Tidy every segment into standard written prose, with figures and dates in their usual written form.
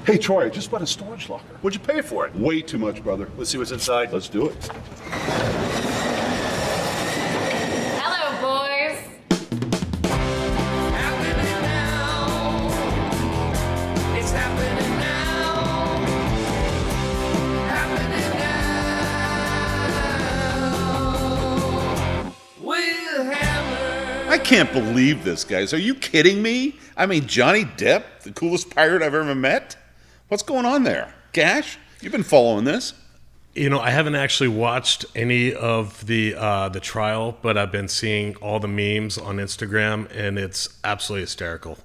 Hey, Troy, I just bought a storage locker. What'd you pay for it? Way too much, brother. Let's see what's inside. Let's do it. Hello, boys. Happening now. It's happening now. Happening now. With Hammer. I can't believe this, guys. Are you kidding me? I mean, Johnny Depp, the coolest pirate I've ever met? What's going on there? Cash, you've been following this. You know, I haven't actually watched any of the trial, but I've been seeing all the memes on Instagram, and it's absolutely hysterical.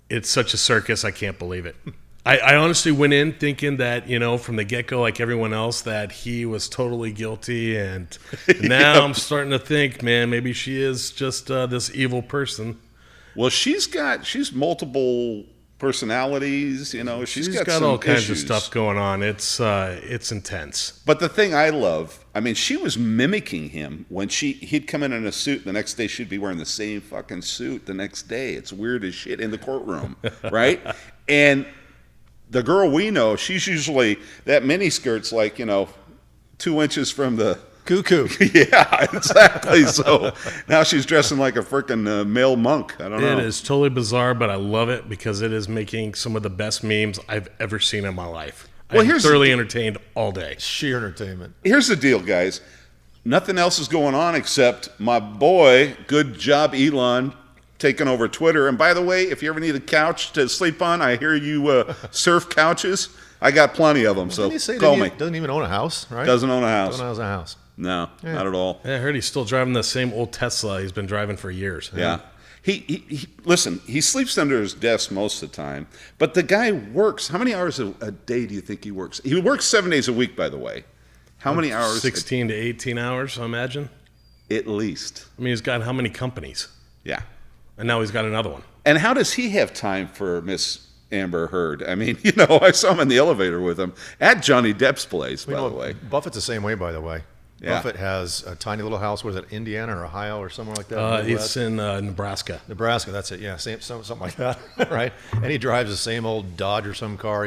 It's such a circus, I can't believe it. I honestly went in thinking that, you know, from the get-go, like everyone else, that he was totally guilty, and now I'm starting to think, man, maybe she is just this evil person. Well, she's multiple personalities, you know. She's got some all kinds issues. of stuff going on. It's intense. But the thing I love, I mean, she was mimicking him when he'd come in a suit. The next day, she'd be wearing the same fucking suit the next day. It's weird as shit in the courtroom, right? And the girl we know, she's usually, that mini skirt's like, 2 inches from the cuckoo. Yeah, exactly. So now she's dressing like a freaking male monk. I don't know. It is totally bizarre, but I love it because it is making some of the best memes I've ever seen in my life. Well, I'm thoroughly entertained all day. Sheer entertainment. Here's the deal, guys. Nothing else is going on except my boy, good job, Elon, taking over Twitter. And by the way, if you ever need a couch to sleep on, I hear you surf couches. I got plenty of them, so call me. Doesn't even own a house, right? Doesn't own a house. Doesn't own a house. No, not at all. Yeah, I heard he's still driving the same old Tesla he's been driving for years. Yeah. He listen, he sleeps under his desk most of the time, but the guy works. How many hours a day do you think he works? He works 7 days a week, by the way. How many hours? 16 to 18 hours, I imagine. At least. I mean, he's got how many companies? Yeah. And now he's got another one. And how does he have time for Miss Amber Heard? I mean, I saw him in the elevator with him at Johnny Depp's place, by the way. Buffett's the same way, by the way. Yeah. Buffett has a tiny little house. Where is it, Indiana or Ohio or somewhere like that? It's in Nebraska. Nebraska, that's it. Yeah, something like that, right? And he drives the same old Dodge or some car.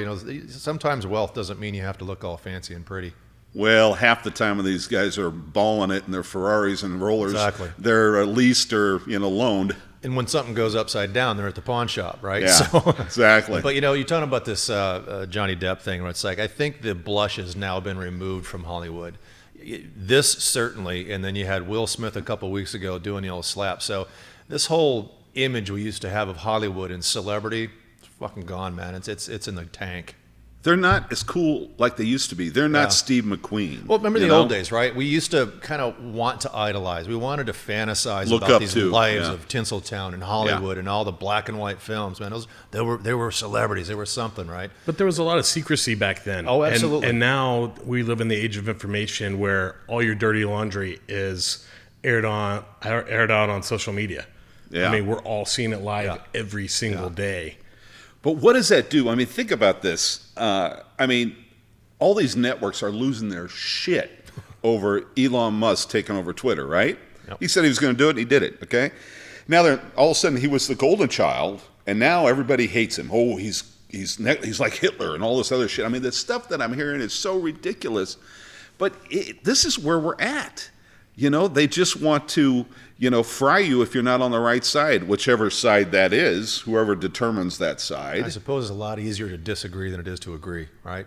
Sometimes wealth doesn't mean you have to look all fancy and pretty. Well, half the time when these guys are balling it in their Ferraris and rollers, Exactly. They're leased or loaned. And when something goes upside down, they're at the pawn shop, right? Yeah, so, exactly. But you're talking about this Johnny Depp thing, where it's like, I think the blush has now been removed from Hollywood. This certainly, and then you had Will Smith a couple weeks ago doing the old slap. So this whole image we used to have of Hollywood and celebrity, it's fucking gone, man. It's in the tank. They're not as cool like they used to be. They're not Steve McQueen. Well, remember the old days, right? We used to kind of want to idolize. We wanted to fantasize Look about up these to, lives yeah. of Tinseltown and Hollywood and all the black and white films, man. They were celebrities. They were something, right? But there was a lot of secrecy back then. Oh, absolutely. And now we live in the age of information where all your dirty laundry is aired out on social media. Yeah. I mean, we're all seeing it live every single day. But what does that do? I mean, think about this. All these networks are losing their shit over Elon Musk taking over Twitter, right? Yep. He said he was going to do it, and he did it, okay? Now, all of a sudden, he was the golden child, and now everybody hates him. Oh, he's like Hitler and all this other shit. I mean, the stuff that I'm hearing is so ridiculous. But this is where we're at. They just want to, fry you if you're not on the right side, whichever side that is, whoever determines that side. I suppose it's a lot easier to disagree than it is to agree, right?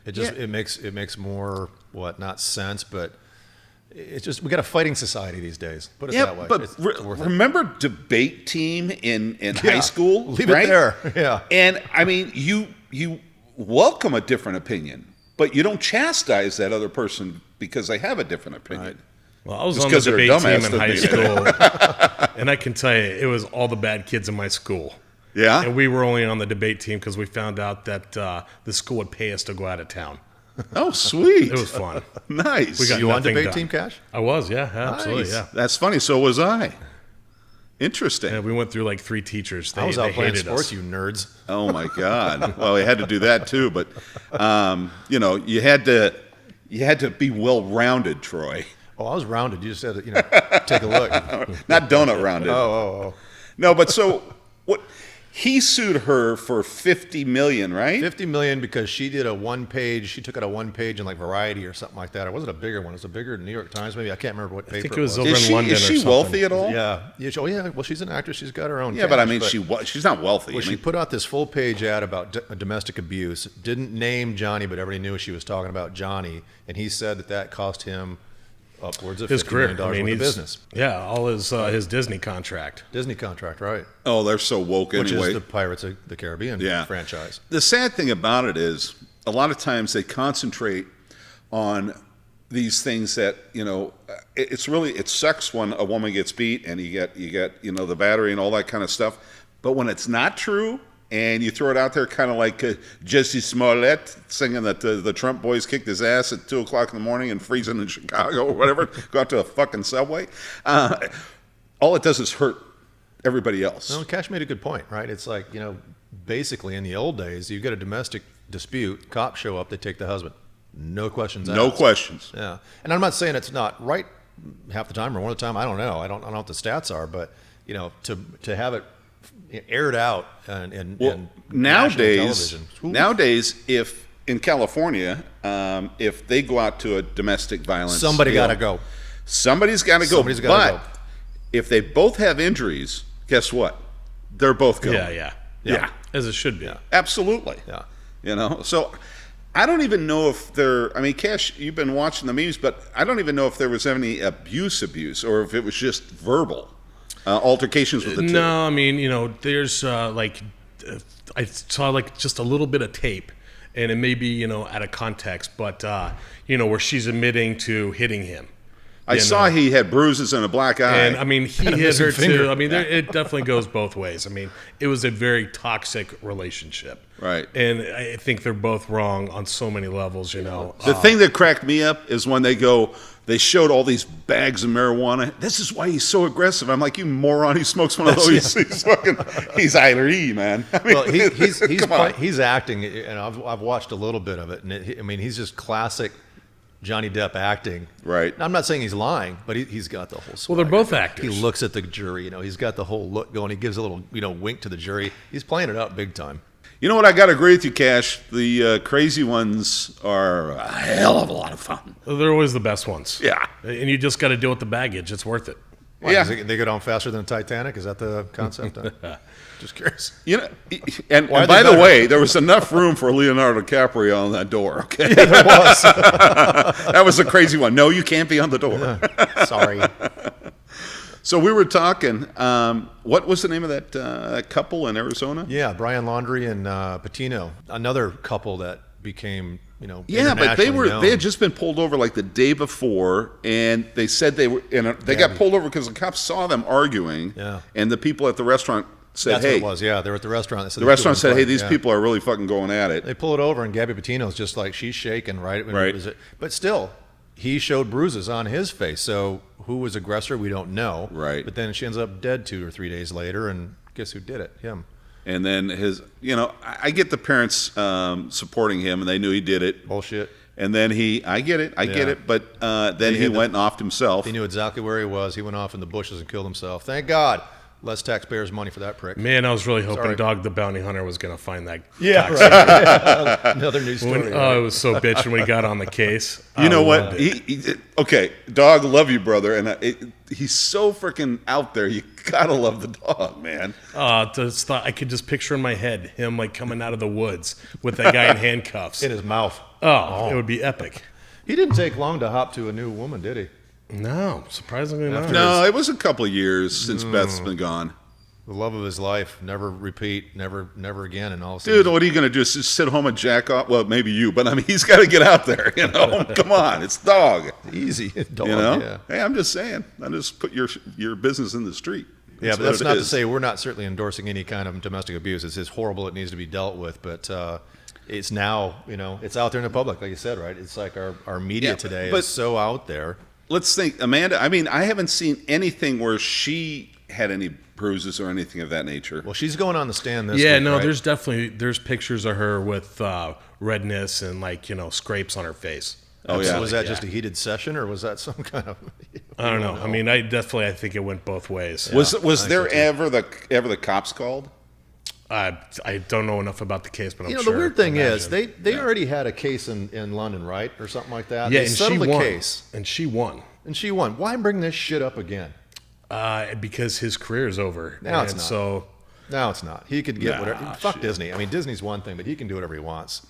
It makes more not sense, but it's just we got a fighting society these days. Put it that way. But remember debate team in high school? Leave it there. Yeah. And I mean, you welcome a different opinion, but you don't chastise that other person because they have a different opinion. Right. Well, I was Just on the 'cause they're a debate team dumbass in high doesn't school, and I can tell you, it was all the bad kids in my school. Yeah? And we were only on the debate team because we found out that the school would pay us to go out of town. Oh, sweet. It was fun. Nice. We got You on nothing debate done. team, Cash? I was, yeah, absolutely, Nice. yeah. That's funny. So was I. Interesting. And we went through like 3 teachers. I was out they playing hated sports, us. you nerds. Oh my God! Well, we had to do that too, but you had to be well-rounded, Troy. Oh, I was rounded. You just said, take a look. Not donut rounded. Oh. No, but so what? He sued her for $50 million, right? $50 million because she did a one-page. She took out a one-page in like Variety or something like that. Or was it a bigger one? It was a bigger New York Times, maybe. I can't remember what paper. I think it was over Is in she, London is she or something. wealthy at all? Yeah. Oh, yeah. Well, she's an actress. She's got her own. Yeah, but I cash, mean, she's not wealthy. Well, I she mean, put out this full-page ad about domestic abuse. Didn't name Johnny, but everybody knew she was talking about Johnny, and he said that cost him upwards of His $50 career. million worth of business. Yeah, all his Disney contract. Disney contract, right? oh, they're so woke Which anyway. is the Pirates of the Caribbean franchise. The sad thing about it is, a lot of times they concentrate on these things that, you know, it sucks when a woman gets beat and you get the battery and all that kind of stuff. But when it's not true and you throw it out there, kind of like Jesse Smollett singing that the Trump boys kicked his ass at 2 o'clock in the morning and freezing in Chicago or whatever, go out to a fucking subway. All it does is hurt everybody else. No, Cash made a good point, right? It's like, basically in the old days, you get a domestic dispute, cops show up, they take the husband. No questions asked. No questions. Yeah. And I'm not saying it's not right half the time or one of the time. I don't know. I don't know what the stats are, but, to have it aired out and nowadays, television. if in California, if they go out to a domestic violence, Somebody got to go. Somebody's got to go. Somebody's gotta But go. if they both have injuries, guess what? They're both going. Yeah. As it should be. Yeah. Absolutely. Yeah. So I don't even know if Cash, you've been watching the memes, but I don't even know if there was any abuse, or if it was just verbal altercations with the two. No, I mean, there's I saw just a little bit of tape, and it may be, out of context, but, where she's admitting to hitting him. I saw he had bruises and a black eye. And, he hit her too. It definitely goes both ways. It was a very toxic relationship. Right. And I think they're both wrong on so many levels, The thing that cracked me up is when they showed all these bags of marijuana. This is why he's so aggressive. I'm like, you moron, he smokes one of those. He's IRE, man. Well, come on. he's acting, and I've watched a little bit of it, and he's just classic Johnny Depp acting. Right. Now, I'm not saying he's lying, but he's got the whole swag. Well, they're both actors. He looks at the jury, he's got the whole look going. He gives a little, wink to the jury. He's playing it up big time. You know what? I got to agree with you, Cash. The crazy ones are a hell of a lot of fun. They're always the best ones. Yeah. And you just got to deal with the baggage. It's worth it. Why, Yeah. they go down faster than Titanic? Is that the concept? Just curious. And Why are by they the better? way, there was enough room for Leonardo DiCaprio on that door. Okay, There was. that was a crazy one. No, you can't be on the door. Sorry. So we were talking. What was the name of that couple in Arizona? Yeah, Brian Laundrie and Patino, another couple that became, Yeah, but they internationally had known. just been pulled over like the day before, and they said they got pulled over because the cops saw them arguing. Yeah. And the people at the restaurant said, That's "Hey," what it was. Yeah, they were at the restaurant. They said the these restaurant people said, were "Hey, these fighting. Yeah. people are really fucking going at it." They pull it over, and Gabby Patino's just like, she's shaking, right? Right. But still, he showed bruises on his face. So who was aggressor? We don't know. Right. But then she ends up dead 2 or 3 days later, and guess who did it? Him. And then I get the parents supporting him, and they knew he did it. Bullshit. And then I get it, but then he went and offed himself. He knew exactly where he was. He went off in the bushes and killed himself. Thank God. Less taxpayers' money for that prick. Man, I was really hoping Sorry. Dog the Bounty Hunter was going to find that. Yeah, right. Another news story. It was so bitching when he got on the case. You know I what? loved it. Okay, dog, love you, brother, and he's so freaking out there. You gotta love the dog, man. I could just picture in my head him coming out of the woods with that guy in handcuffs. In his mouth. It would be epic. He didn't take long to hop to a new woman, did he? No, surprisingly not. No, it was a couple of years since Beth's been gone. The love of his life, never repeat, never again, and all of a sudden. Dude, what are you gonna do? Just sit home and jack off? Well, maybe you, but he's got to get out there. Come on, it's dog. Easy. Dog, Yeah. Hey, I'm just saying. I just put your business in the street. Yeah, but what that's it not to is. say we're not certainly endorsing any kind of domestic abuse. It's just horrible. It needs to be dealt with, but it's now, it's out there in the public, like you said, right? It's like our media Yeah, today but- is so out there. Let's think, Amanda. I haven't seen anything where she had any bruises or anything of that nature. Well, she's going on the stand this Yeah, week, no, right? there's pictures of her with redness and scrapes on her face. Oh, yeah. So was that just a heated session, or was that some kind of? I don't know. I think it went both ways. Was there ever the cops called? I don't know enough about the case, but I'm You know, sure. the weird thing is, Imagine. they already had a case in London, right? Or something like that. Yeah, They and settled she the won. case. And she won. And she won. Why bring this shit up again? Because his career is over. Now it's And not. So No, it's not. He could get Nah, whatever. Fuck shit. Disney. I mean, Disney's one thing, but he can do whatever he wants.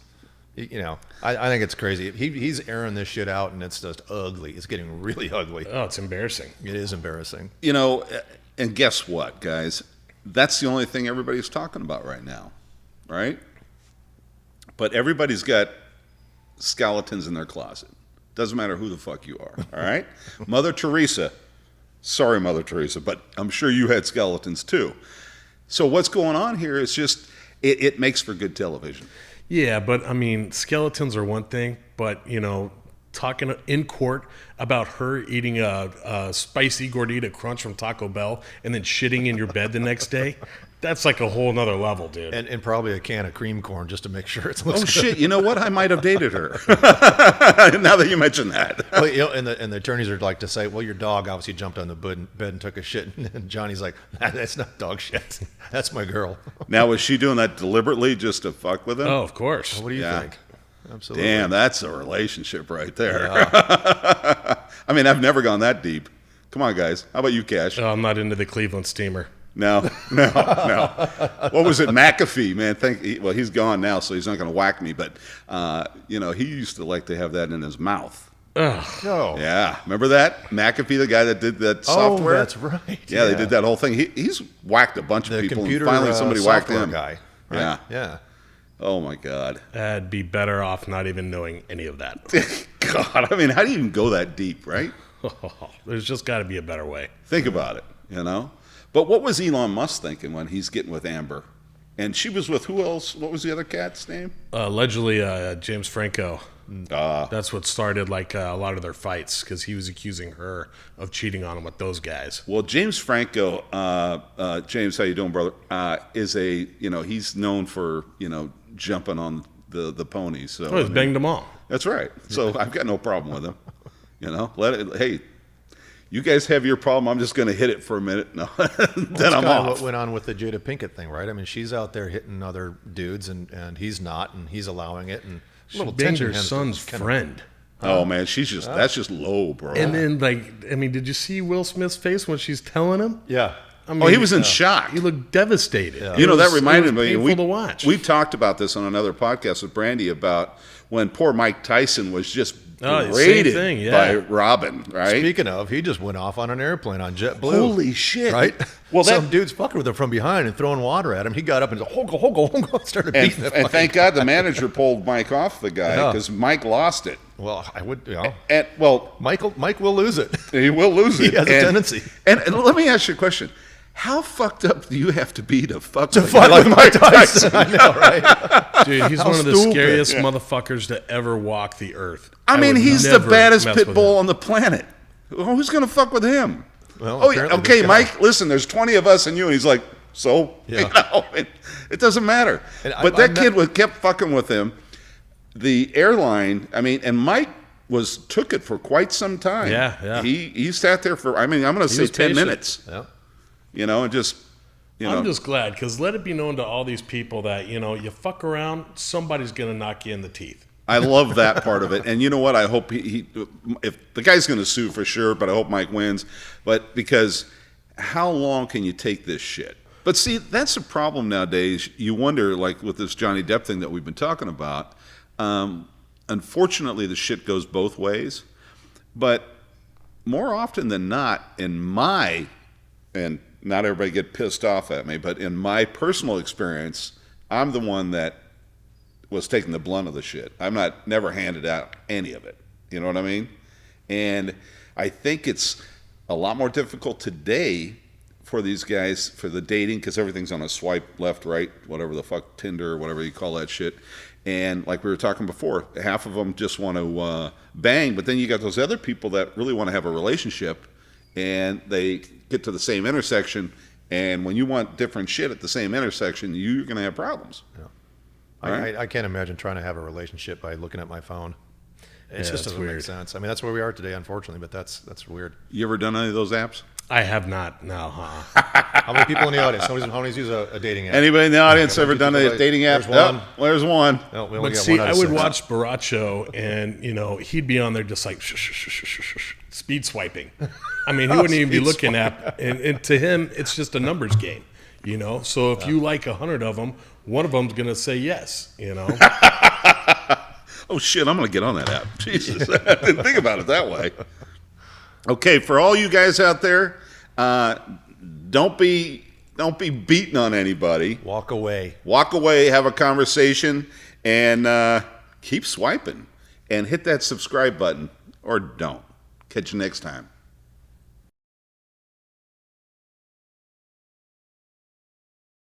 You know, I think it's crazy. He's airing this shit out, and it's just ugly. It's getting really ugly. oh, it's embarrassing. It is embarrassing. You know, and guess what, guys? That's the only thing everybody's talking about right now, right? But everybody's got skeletons in their closet. Doesn't matter who the fuck you are, all right? Mother Teresa, sorry, Mother Teresa, but I'm sure you had skeletons too. So what's going on here is just, it makes for good television. Yeah, but I mean, skeletons are one thing, but you know, talking in court about her eating a spicy gordita crunch from Taco Bell and then shitting in your bed the next day, that's like a whole nother level, dude. And probably a can of cream corn just to make sure it looks Oh good. shit! You know what? I might have dated her. Now that you mention that. Well, you know, and the attorneys are like to say, well, your dog obviously jumped on the bed and took a shit. And Johnny's like, that's not dog shit. That's my girl. Now, was she doing that deliberately just to fuck with him? Oh, of course. What do you Yeah. think? Absolutely. Damn, that's a relationship right there. I mean, I've never gone that deep. Come on, guys. How about you, Cash? Oh, I'm not into the Cleveland Steamer. No. What was it? McAfee, man. Well, he's gone now, so he's not going to whack me. But, you know, he used to like to have that in his mouth. Ugh. No. Yeah. Remember that? McAfee, the guy that did that software? Oh, that's right. Yeah, they did that whole thing. He's whacked a bunch of The people, computer and finally somebody whacked software him. guy. Right? Yeah. Yeah. Oh, my God. I'd be better off not even knowing any of that. God, I mean, how do you even go that deep, right? There's just got to be a better way. Think about it, you know? But what was Elon Musk thinking when he's getting with Amber? And she was with who else? What was the other cat's name? Allegedly, James Franco. Uh, That's what started like a lot of their fights because he was accusing her of cheating on him with those guys. well, James Franco, James, how you doing, brother? Is he's known for, jumping on the ponies. So Oh, he's banged them all. That's right. So I've got no problem with him. Hey, you guys have your problem. I'm just going to hit it for a minute. No, then That's I'm kind of off. what went on with the Jada Pinkett thing, right? I mean, she's out there hitting other dudes, and he's not, and he's allowing it, and a She little banged tension. her son's friend. Oh man, that's just low, bro. And then, did you see Will Smith's face when she's telling him? Yeah. I mean, he was in shock. He looked devastated. Yeah. That reminded me. Painful to watch. We've talked about this on another podcast with Brandi about when poor Mike Tyson was just Oh, same berated thing, yeah. by Robin, right? Speaking of, he just went off on an airplane on JetBlue. Holy shit! Right? Well, Some dude's fucking with him from behind and throwing water at him. He got up and hogo, started and, beating the and fucking thank God the manager pulled Mike off the guy Yeah. because Mike lost it. Well, I would, And well, Mike will lose it. he will lose it. He has a tendency. And let me ask you a question: how fucked up do you have to be to fuck with a Fuck guy with Mike Tyson. I know, right? Dude, he's How one of the stupid. scariest motherfuckers to ever walk the earth. I mean, would he's the never baddest mess pit with bull him. on the planet. Who's going to fuck with him? Well, Oh, yeah. apparently Okay, this guy- Mike, listen, there's 20 of us and you. And he's like, so? Yeah. It doesn't matter. And But I that kid kept fucking with him. The airline, and Mike took it for quite some time. Yeah. He sat there for, I'm going to say was 10 patient. minutes. Yeah. And just, I'm just glad because let it be known to all these people that, you fuck around, somebody's going to knock you in the teeth. I love that part of it. And you know what? I hope if the guy's going to sue for sure, but I hope Mike wins. But because how long can you take this shit? But see, that's the problem nowadays. You wonder, like with this Johnny Depp thing that we've been talking about, unfortunately, the shit goes both ways. But more often than not, and not everybody get pissed off at me, but in my personal experience, I'm the one that was taking the blunt of the shit. I'm never handed out any of it. You know what I mean? And I think it's a lot more difficult today for these guys for the dating because everything's on a swipe left, right, whatever the fuck, Tinder, whatever you call that shit. And like we were talking before, half of them just want to bang, but then you got those other people that really want to have a relationship, and they get to the same intersection, and when you want different shit at the same intersection, you're going to have problems. Yeah. Right. I can't imagine trying to have a relationship by looking at my phone. It Yeah, just that's doesn't make weird. sense. I mean, that's where we are today, unfortunately, but that's weird. You ever done any of those apps? I have not. No, huh? How many people in the audience? How many use a dating app? Anybody in the audience ever done a people- dating app? There's one. Oh, there's one. No, we only But got see, one out I of would six. watch Baracho, and he'd be on there just like speed swiping. I mean, he wouldn't even be looking at, and to him, it's just a numbers game. So if you like 100 of them, one of them's gonna say yes. Oh shit, I'm gonna get on that app. Jesus, I didn't think about it that way. Okay, for all you guys out there, don't be beating on anybody. Walk away. Walk away, have a conversation, and keep swiping. And hit that subscribe button, or don't. Catch you next time.